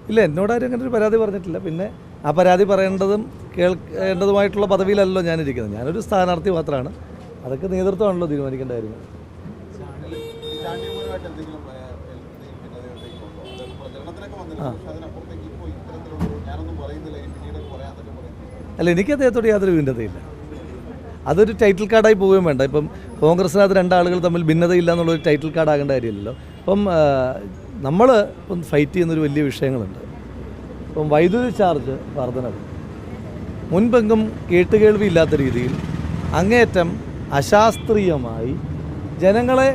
ഇല്ല, എന്നോടാരും അങ്ങനെ ഒരു പരാതി പറഞ്ഞിട്ടില്ല. പിന്നെ ആ പരാതി പറയേണ്ടതും കേൾക്കേണ്ടതുമായിട്ടുള്ള പദവിയിലല്ലോ ഞാനിരിക്കുന്നത്. ഞാനൊരു സ്ഥാനാർത്ഥി മാത്രമാണ്. അതൊക്കെ നേതൃത്വമാണല്ലോ തീരുമാനിക്കേണ്ട കാര്യങ്ങൾ. അല്ല, എനിക്ക് അദ്ദേഹത്തോട് യാതൊരു ഭിന്നതയില്ല. അതൊരു ടൈറ്റിൽ കാർഡായി പോവുകയും വേണ്ട. ഇപ്പം കോൺഗ്രസിനകത്ത് രണ്ടാളുകൾ തമ്മിൽ ഭിന്നതയില്ല എന്നുള്ളൊരു ടൈറ്റിൽ കാർഡ് ആകേണ്ട കാര്യമില്ലല്ലോ. അപ്പം നമ്മൾ ഇപ്പം ഫൈറ്റ് ചെയ്യുന്നൊരു വലിയ വിഷയങ്ങളുണ്ട്. ഇപ്പം വൈദ്യുതി ചാർജ് വർധനവ് മുൻപെങ്കും കേട്ടുകേൾവി ഇല്ലാത്ത രീതിയിൽ അങ്ങേയറ്റം അശാസ്ത്രീയമായി ജനങ്ങളെ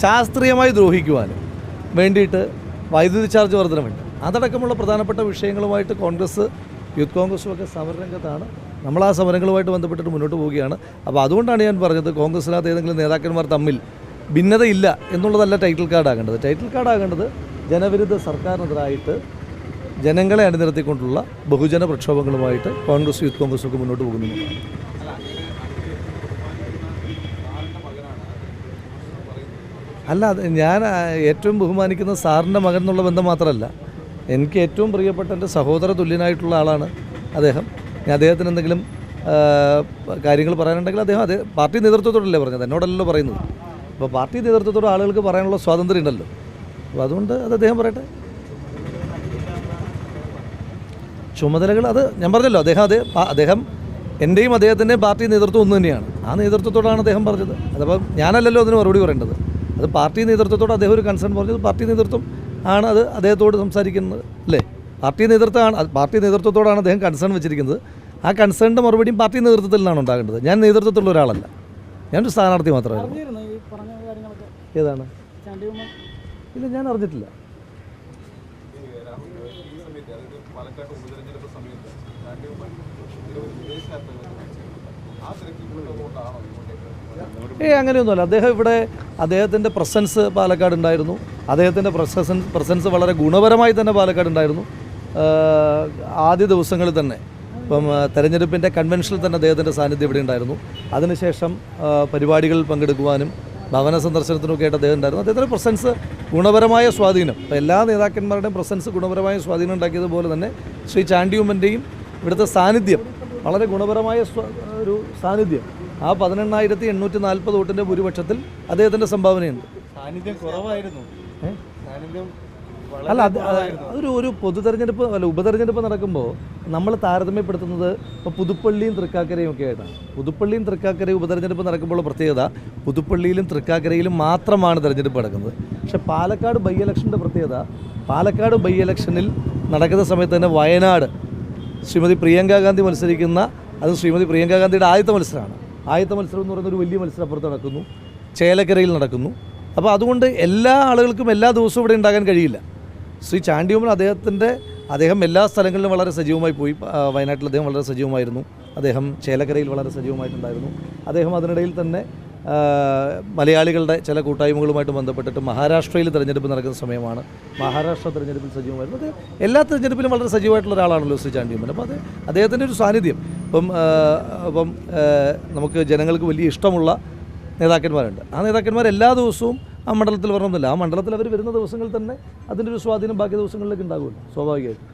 ശാസ്ത്രീയമായി ദ്രോഹിക്കുവാനും വേണ്ടിയിട്ട് വൈദ്യുതി ചാർജ് വർധനവുണ്ട്. അതടക്കമുള്ള പ്രധാനപ്പെട്ട വിഷയങ്ങളുമായിട്ട് കോൺഗ്രസ്, യൂത്ത് കോൺഗ്രസും ഒക്കെ സമരരംഗത്താണ്. നമ്മൾ ആ സമരങ്ങളുമായിട്ട് ബന്ധപ്പെട്ടിട്ട് മുന്നോട്ട് പോവുകയാണ്. അപ്പോൾ അതുകൊണ്ടാണ് ഞാൻ പറഞ്ഞത്, കോൺഗ്രസിനകത്ത് ഏതെങ്കിലും നേതാക്കന്മാർ തമ്മിൽ ഭിന്നതയില്ല എന്നുള്ളതല്ല ടൈറ്റിൽ കാർഡ് ആകേണ്ടത്. ടൈറ്റിൽ കാർഡ് ആകേണ്ടത് ജനവിരുദ്ധ സർക്കാരിനെതിരായിട്ട് ജനങ്ങളെ അണിനിരത്തിക്കൊണ്ടുള്ള ബഹുജന പ്രക്ഷോഭങ്ങളുമായിട്ട് കോൺഗ്രസ്, യൂത്ത് കോൺഗ്രസും ഒക്കെ മുന്നോട്ട് പോകുന്നതാണ്. അല്ല, ഞാൻ ഏറ്റവും ബഹുമാനിക്കുന്ന സാറിൻ്റെ മകൻ എന്നുള്ള ബന്ധം മാത്രമല്ല, എനിക്ക് ഏറ്റവും പ്രിയപ്പെട്ട എൻ്റെ സഹോദര തുല്യനായിട്ടുള്ള ആളാണ് അദ്ദേഹം. ഞാൻ അദ്ദേഹത്തിന് എന്തെങ്കിലും കാര്യങ്ങൾ പറയാനുണ്ടെങ്കിൽ അദ്ദേഹം പാർട്ടി നേതൃത്വത്തോടല്ലേ പറഞ്ഞത്, എന്നോടല്ലോ പറയുന്നത്. അപ്പോൾ പാർട്ടി നേതൃത്വത്തോട് ആളുകൾക്ക് പറയാനുള്ള സ്വാതന്ത്ര്യം ഉണ്ടല്ലോ. അപ്പോൾ അതുകൊണ്ട് അത് അദ്ദേഹം പറയട്ടെ. ചുമതലകൾ അത് ഞാൻ പറഞ്ഞല്ലോ, അദ്ദേഹം എൻ്റെയും അദ്ദേഹത്തിൻ്റെയും പാർട്ടി നേതൃത്വം ഒന്ന് തന്നെയാണ്. ആ നേതൃത്വത്തോടാണ് അദ്ദേഹം പറഞ്ഞത്. അതപ്പോൾ ഞാനല്ലല്ലോ അതിന് മറുപടി പറയേണ്ടത്. അത് പാർട്ടി നേതൃത്വത്തോട് അദ്ദേഹം ഒരു കൺസേൺ പറഞ്ഞത് പാർട്ടി നേതൃത്വം ആണ് അത് അദ്ദേഹത്തോട് സംസാരിക്കുന്നത്, അല്ലേ? പാർട്ടി നേതൃത്വത്തോടാണ് അദ്ദേഹം കൺസേൺ വെച്ചിരിക്കുന്നത്. ആ കൺസേണിൻ്റെ മറുപടിയും പാർട്ടി നേതൃത്വത്തിൽ നിന്നാണ് ഉണ്ടാകേണ്ടത്. ഞാൻ നേതൃത്വത്തിലുള്ള ഒരാളല്ല, ഞാനൊരു സ്ഥാനാർത്ഥി മാത്രമായിരുന്നു. ഏതാണ്? ഇല്ല, ഞാൻ അറിഞ്ഞിട്ടില്ല. അങ്ങനെയൊന്നുമല്ല. അദ്ദേഹം ഇവിടെ അദ്ദേഹത്തിൻ്റെ പ്രസൻസ് പാലക്കാട് ഉണ്ടായിരുന്നു. അദ്ദേഹത്തിൻ്റെ പ്രസൻസ് വളരെ ഗുണപരമായി തന്നെ പാലക്കാട് ഉണ്ടായിരുന്നു. ആദ്യ ദിവസങ്ങളിൽ തന്നെ ഇപ്പം തെരഞ്ഞെടുപ്പിൻ്റെ കൺവെൻഷനിൽ തന്നെ അദ്ദേഹത്തിൻ്റെ സാന്നിധ്യം ഇവിടെ ഉണ്ടായിരുന്നു. അതിനുശേഷം പരിപാടികളിൽ പങ്കെടുക്കുവാനും ഭവന സന്ദർശനത്തിനൊക്കെ ആയിട്ട് അദ്ദേഹം ഉണ്ടായിരുന്നു. അദ്ദേഹത്തിൻ്റെ പ്രസൻസ് ഗുണപരമായ സ്വാധീനം, ഇപ്പോൾ എല്ലാ നേതാക്കന്മാരുടെയും പ്രസൻസ് ഗുണപരമായ സ്വാധീനം ഉണ്ടാക്കിയതുപോലെ തന്നെ ശ്രീ ചാണ്ടി ഉമ്മൻ്റെയും ഇവിടുത്തെ സാന്നിധ്യം വളരെ ഗുണപരമായ ഒരു സാന്നിധ്യം. ആ 18,840 വോട്ടിൻ്റെ ഭൂരിപക്ഷത്തിൽ അദ്ദേഹത്തിൻ്റെ സംഭാവനയുണ്ട്. സാന്നിധ്യം കുറവായിരുന്നു. അല്ല, ഒരു പൊതു തെരഞ്ഞെടുപ്പ് ഉപതെരഞ്ഞെടുപ്പ് നടക്കുമ്പോൾ നമ്മൾ താരതമ്യപ്പെടുത്തുന്നത് ഇപ്പോൾ പുതുപ്പള്ളിയും തൃക്കാക്കരയും ഒക്കെ ആയിട്ടാണ്. പുതുപ്പള്ളിയും തൃക്കാക്കരയും ഉപതെരഞ്ഞെടുപ്പ് നടക്കുമ്പോൾ പ്രത്യേകത പുതുപ്പള്ളിയിലും തൃക്കാക്കരയിലും മാത്രമാണ് തെരഞ്ഞെടുപ്പ് നടക്കുന്നത്. പക്ഷേ പാലക്കാട് ബൈ ഇലക്ഷൻ്റെ പ്രത്യേകത, പാലക്കാട് ബൈ ഇലക്ഷനിൽ നടക്കുന്ന സമയത്ത് തന്നെ വയനാട് ശ്രീമതി പ്രിയങ്ക ഗാന്ധി മത്സരിക്കുന്ന, അത് ശ്രീമതി പ്രിയങ്ക ഗാന്ധിയുടെ ആദ്യത്തെ മത്സരമാണ്. ആദ്യത്തെ മത്സരം എന്ന് പറയുന്ന ഒരു വലിയ മത്സരം അപ്പുറത്ത് നടക്കുന്നു, ചേലക്കരയിൽ നടക്കുന്നു. അപ്പോൾ അതുകൊണ്ട് എല്ലാ ആളുകൾക്കും എല്ലാ ദിവസവും ഇവിടെ ഉണ്ടാകാൻ കഴിയില്ല. ശ്രീ ചാണ്ടി ഉമ്മൻ അദ്ദേഹം എല്ലാ സ്ഥലങ്ങളിലും വളരെ സജീവമായി പോയി. വയനാട്ടിൽ അദ്ദേഹം വളരെ സജീവമായിരുന്നു. അദ്ദേഹം ചേലക്കരയിൽ വളരെ സജീവമായിട്ടുണ്ടായിരുന്നു. അദ്ദേഹം അതിനിടയിൽ തന്നെ മലയാളികളുടെ ചില കൂട്ടായ്മകളുമായിട്ട് ബന്ധപ്പെട്ടിട്ട് മഹാരാഷ്ട്രയിൽ തിരഞ്ഞെടുപ്പ് നടക്കുന്ന സമയമാണ്. മഹാരാഷ്ട്ര തിരഞ്ഞെടുപ്പിൽ സജീവമായിരുന്നു. അത് എല്ലാ തിരഞ്ഞെടുപ്പിലും വളരെ സജീവമായിട്ടുള്ള ഒരാളാണല്ലോ ശ്രീ ചാണ്ടി ഉമ്മൻ. അപ്പോൾ അദ്ദേഹത്തിൻ്റെ ഒരു സാന്നിധ്യം ഇപ്പം നമുക്ക് ജനങ്ങൾക്ക് വലിയ ഇഷ്ടമുള്ള നേതാക്കന്മാരുണ്ട്. ആ നേതാക്കന്മാർ എല്ലാ ദിവസവും ആ മണ്ഡലത്തിൽ വരണമെന്നില്ല. ആ മണ്ഡലത്തിൽ അവർ വരുന്ന ദിവസങ്ങളിൽ തന്നെ അതിൻ്റെ ഒരു സ്വാധീനം ബാക്കി ദിവസങ്ങളിലേക്ക് ഉണ്ടാകുമല്ലോ, സ്വാഭാവികമായിട്ടും.